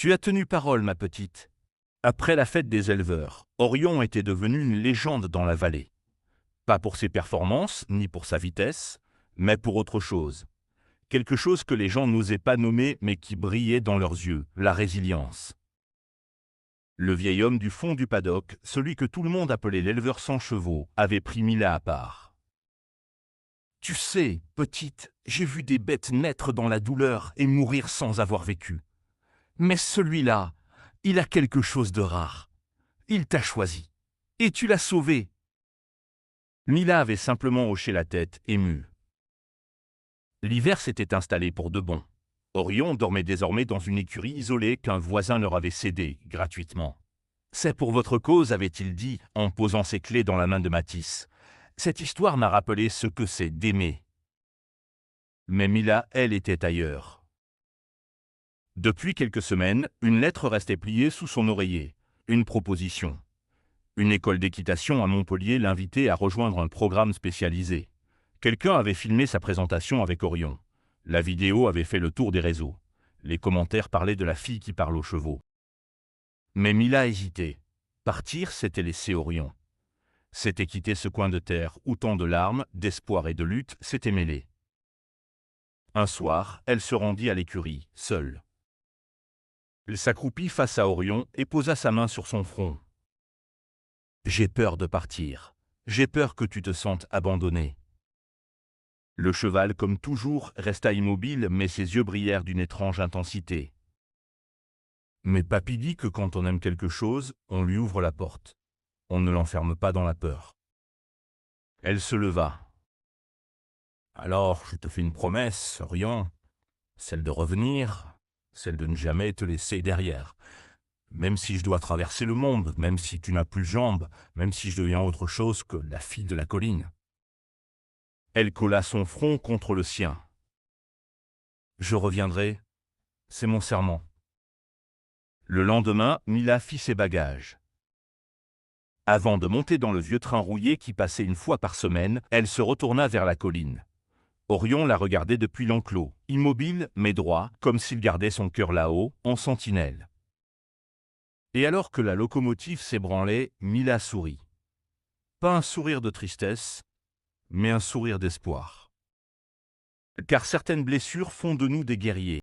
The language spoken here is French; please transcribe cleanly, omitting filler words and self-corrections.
Tu as tenu parole, ma petite. Après la fête des éleveurs, Orion était devenu une légende dans la vallée. Pas pour ses performances, ni pour sa vitesse, mais pour autre chose. Quelque chose que les gens n'osaient pas nommer mais qui brillait dans leurs yeux, la résilience. Le vieil homme du fond du paddock, celui que tout le monde appelait l'éleveur sans chevaux, avait pris Mila à part. Tu sais, petite, j'ai vu des bêtes naître dans la douleur et mourir sans avoir vécu. Mais celui-là, il a quelque chose de rare. Il t'a choisi. Et tu l'as sauvé. Mila avait simplement hoché la tête, émue. L'hiver s'était installé pour de bon. Orion dormait désormais dans une écurie isolée qu'un voisin leur avait cédée, gratuitement. C'est pour votre cause, avait-il dit, en posant ses clés dans la main de Matisse. Cette histoire m'a rappelé ce que c'est d'aimer. Mais Mila, elle, était ailleurs. Depuis quelques semaines, une lettre restait pliée sous son oreiller. Une proposition. Une école d'équitation à Montpellier l'invitait à rejoindre un programme spécialisé. Quelqu'un avait filmé sa présentation avec Orion. La vidéo avait fait le tour des réseaux. Les commentaires parlaient de la fille qui parle aux chevaux. Mais Mila hésitait. Partir, c'était laisser Orion. C'était quitter ce coin de terre où tant de larmes, d'espoir et de lutte s'étaient mêlés. Un soir, elle se rendit à l'écurie, seule. Elle s'accroupit face à Orion et posa sa main sur son front. « J'ai peur de partir. J'ai peur que tu te sentes abandonné. » Le cheval, comme toujours, resta immobile, mais ses yeux brillèrent d'une étrange intensité. Mais papy dit que quand on aime quelque chose, on lui ouvre la porte. On ne l'enferme pas dans la peur. Elle se leva. « Alors, je te fais une promesse, Orion, celle de revenir, celle de ne jamais te laisser derrière. Même si je dois traverser le monde, même si tu n'as plus de jambes, même si je deviens autre chose que la fille de la colline. » Elle colla son front contre le sien. « Je reviendrai, c'est mon serment. » Le lendemain, Mila fit ses bagages. Avant de monter dans le vieux train rouillé qui passait une fois par semaine, elle se retourna vers la colline. Orion la regardait depuis l'enclos, immobile mais droit, comme s'il gardait son cœur là-haut, en sentinelle. Et alors que la locomotive s'ébranlait, Mila sourit. Pas un sourire de tristesse, mais un sourire d'espoir. Car certaines blessures font de nous des guerriers.